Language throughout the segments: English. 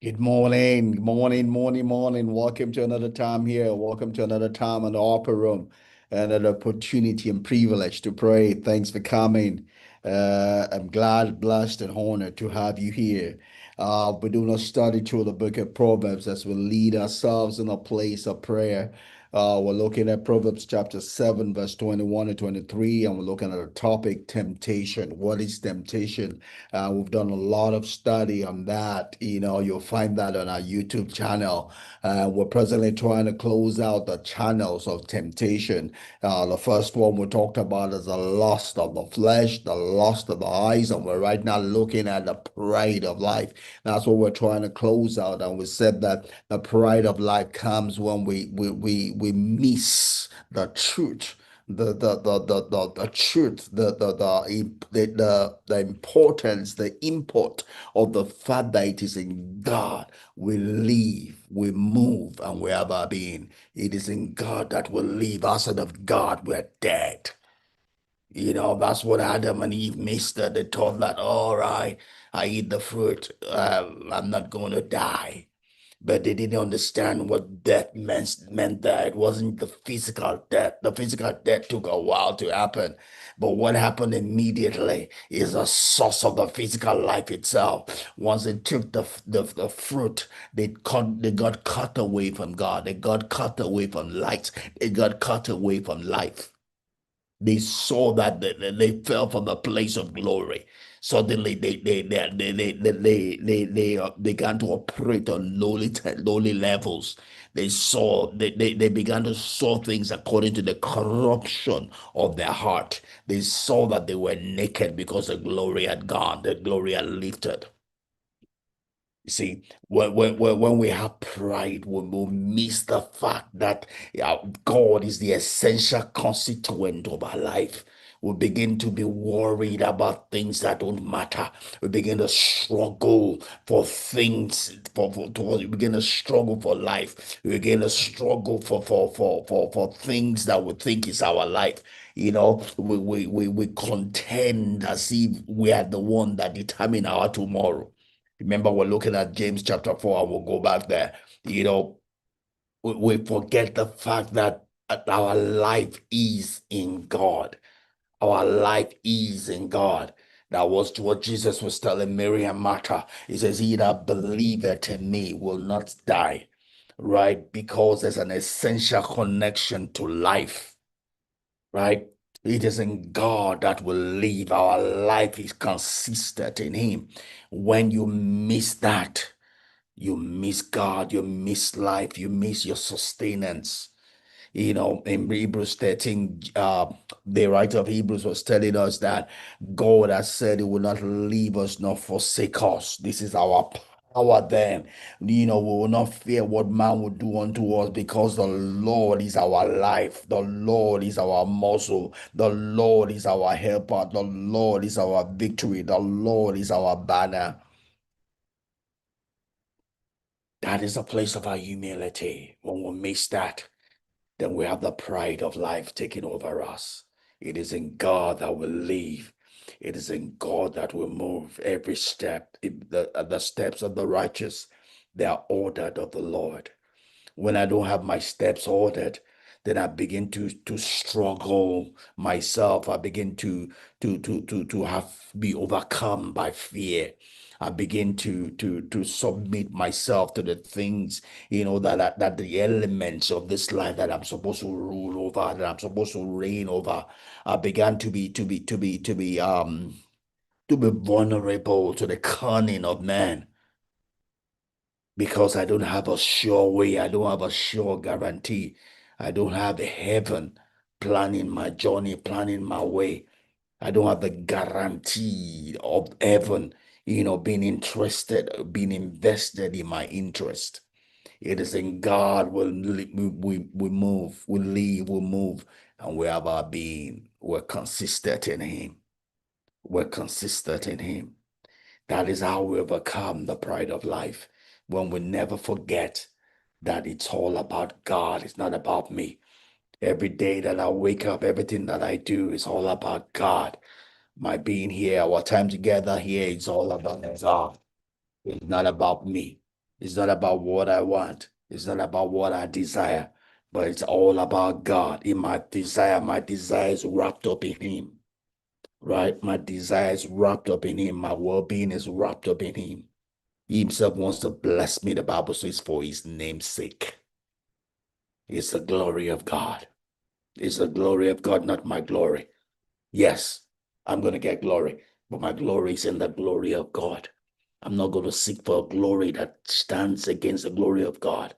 Good morning. Welcome to another time here. Welcome to another time in the upper room. Another opportunity and privilege to pray. Thanks for coming. I'm glad, blessed, and honored to have you here. We're doing a study through the book of Proverbs as we lead ourselves in a place of prayer. We're looking at Proverbs chapter 7, verse 21 and 23, and we're looking at a topic, temptation. What is temptation? We've done a lot of study on that. You'll find that on our YouTube channel. We're presently trying to close out the channels of temptation. The first one we talked about is the lust of the flesh, the lust of the eyes, and we're right now looking at the pride of life. That's what we're trying to close out. And we said that the pride of life comes when we miss the truth, the truth, the importance, the import of the fact that it is in God we live, we move, and we have our being. It is in God that we live. Outside of God, we're dead. That's what Adam and Eve missed. They thought that, all right, I eat the fruit, I'm not going to die. But they didn't understand what death meant that it wasn't the physical death. The physical death took a while to happen. But what happened immediately is the source of the physical life itself. Once they took the fruit, they got cut away from God. They got cut away from light. They got cut away from life. They saw that they fell from the place of glory. Suddenly, they began to operate on lowly levels. They began to saw things according to the corruption of their heart. They saw that they were naked because the glory had gone, the glory had lifted. You see, when we have pride, we miss the fact that God is the essential constituent of our life. We begin to be worried about things that don't matter. We begin to struggle for things, we begin to struggle for life. We begin to struggle for things that we think is our life. We contend as if we are the one that determine our tomorrow. Remember, we're looking at James chapter 4, and we'll go back there. You know, we forget the fact that our life is in God. Our life is in God. That was what Jesus was telling Mary and Martha. He says, he that believeth in me will not die, right? Because there's an essential connection to life, right? It is in God that we live. Our life is consistent in Him. When you miss that, you miss God, you miss life, you miss your sustenance. In Hebrews 13, the writer of Hebrews was telling us that God has said He will not leave us nor forsake us. This is our power then. We will not fear what man will do unto us because the Lord is our life. The Lord is our muscle. The Lord is our helper. The Lord is our victory. The Lord is our banner. That is a place of our humility. When we miss that, then we have the pride of life taking over us. It is in God that we live. It is in God that we move every step. The steps of the righteous, they are ordered of the Lord. When I don't have my steps ordered, then I begin to struggle myself. I begin to have be overcome by fear. I begin to submit myself to the things, that the elements of this life that I'm supposed to rule over, that I'm supposed to reign over. I began to be vulnerable to the cunning of man because I don't have a sure way. I don't have a sure guarantee. I don't have heaven planning my journey, planning my way. I don't have the guarantee of heaven, being interested, being invested in my interest. It is in God we move, we live, we move, and we have our being. We're consistent in Him. We're consistent in Him. That is how we overcome the pride of life when we never forget that it's all about God. It's not about me. Every day that I wake up, everything that I do is all about God. My being here, our time together here, it's all about God. It's not about me. It's not about what I want. It's not about what I desire, but it's all about God. In my desire is wrapped up in Him, right? My desire is wrapped up in Him. My well-being is wrapped up in Him. He Himself wants to bless me. The Bible says, for His name's sake. It's the glory of God. It's the glory of God, not my glory. Yes, I'm going to get glory, but my glory is in the glory of God. I'm not going to seek for a glory that stands against the glory of God.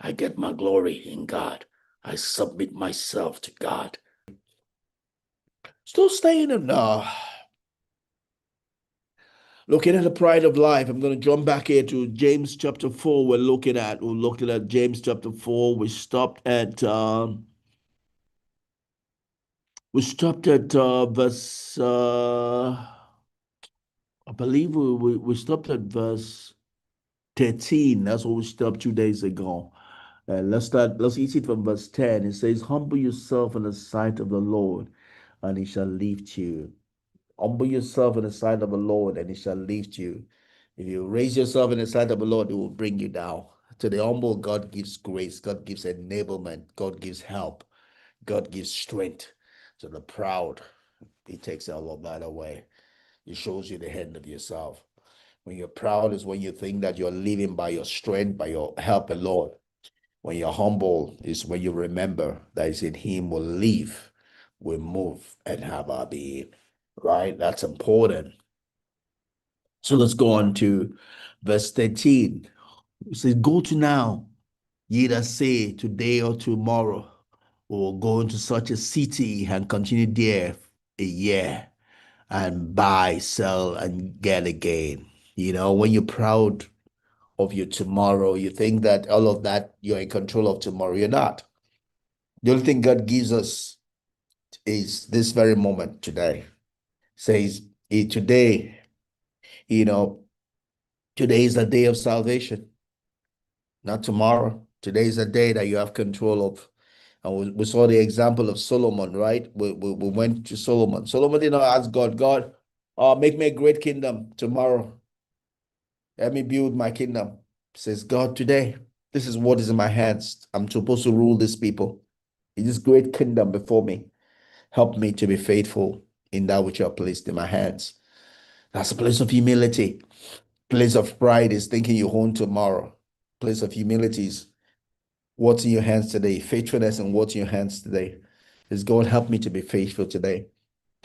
I get my glory in God. I submit myself to God. Still staying in looking at the pride of life. I'm going to jump back here to James chapter 4. We're looking at James chapter 4. We stopped at verse I believe we stopped at verse 13. That's what we stopped 2 days ago. Let's eat it from verse 10. It says, humble yourself in the sight of the Lord, and he shall lift you. Humble yourself in the sight of the Lord, and he shall lift you. If you raise yourself in the sight of the Lord, it will bring you down. To the humble, God gives grace, God gives enablement, God gives help, God gives strength. To the proud, he takes all of that away. He shows you the hand of yourself. When you're proud is when you think that you're living by your strength, by your help alone. When you're humble is when you remember that it's in Him we live, we move, and have our being. Right? That's important. So let's go on to verse 13. It says, go to now, ye that say today or tomorrow, we will go into such a city and continue there a year and buy, sell, and get again. When you're proud of your tomorrow, you think that all of that you're in control of tomorrow. You're not. The only thing God gives us is this very moment today. Says today, you know, today is the day of salvation, not tomorrow. Today is the day that you have control of. And we saw the example of Solomon, right? We went to Solomon. Solomon did not ask God, God, make me a great kingdom tomorrow. Let me build my kingdom. Says God, today, this is what is in my hands. I'm supposed to rule these people. It is great kingdom before me. Help me to be faithful in that which you have placed in my hands. That's a place of humility. Place of pride is thinking you own tomorrow. Place of humility is what's in your hands today. Faithfulness and what's in your hands today. Is God help me to be faithful today.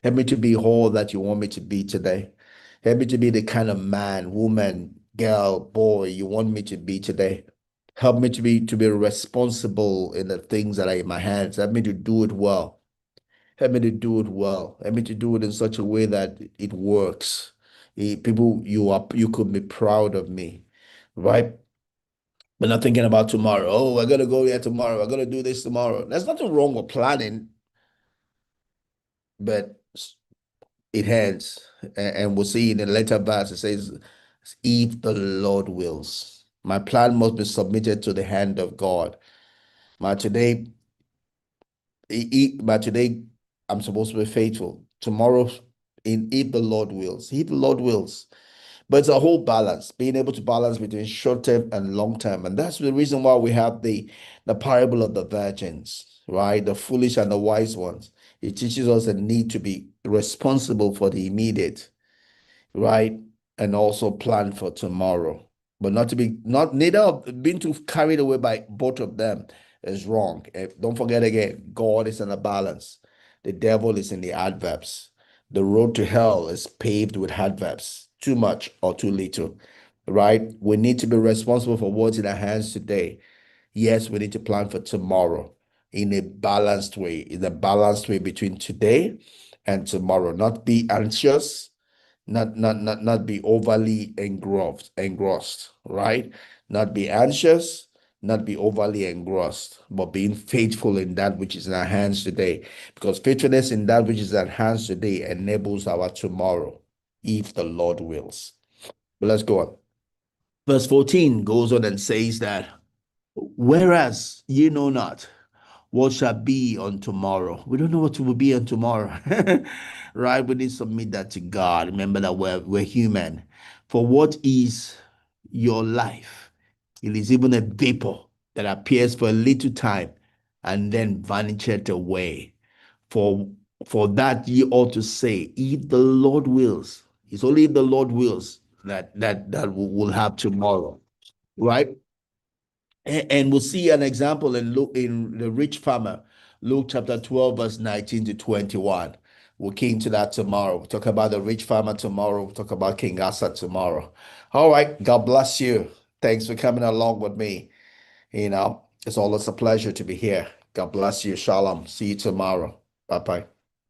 Help me to be all that you want me to be today. Help me to be the kind of man, woman, girl, boy you want me to be today. Help me to be responsible in the things that are in my hands. Help me to do it well. Help me to do it well. Help me to do it in such a way that it works. People, you could be proud of me, right? But not thinking about tomorrow. Oh, I gotta go here tomorrow. I gotta do this tomorrow. There's nothing wrong with planning, but it ends. And we'll see in the later verse, it says, if the Lord wills. My plan must be submitted to the hand of God. My today, but today, I'm supposed to be faithful. Tomorrow, in if the Lord wills, if the Lord wills. But it's a whole balance, being able to balance between short term and long term. And that's the reason why we have the parable of the virgins, right? The foolish and the wise ones. It teaches us the need to be responsible for the immediate, right? And also plan for tomorrow. But not to be not neither of being too carried away by both of them is wrong. Don't forget again, God is in a balance. The devil is in the adverbs. The road to hell is paved with adverbs, too much or too little, right? We need to be responsible for what's in our hands today. Yes, we need to plan for tomorrow in a balanced way between today and tomorrow. Not be anxious, not be overly engrossed, right? Not be anxious, not be overly engrossed, but being faithful in that which is in our hands today. Because faithfulness in that which is at hands today enables our tomorrow, if the Lord wills. But let's go on. Verse 14 goes on and says that, whereas ye know not what shall be on tomorrow. We don't know what will be on tomorrow, right? We need to submit that to God. Remember that we're human. For what is your life? It is even a vapor that appears for a little time and then vanisheth away. For for that ye ought to say, if the Lord wills, it's only if the Lord wills that we'll have tomorrow, right? And we'll see an example in Luke, in the rich farmer, Luke chapter 12, verse 19 to 21. We'll key into that tomorrow. We'll talk about the rich farmer tomorrow. We'll talk about King Asa tomorrow. All right. God bless you. Thanks for coming along with me. It's always a pleasure to be here. God bless you. Shalom. See you tomorrow. Bye bye.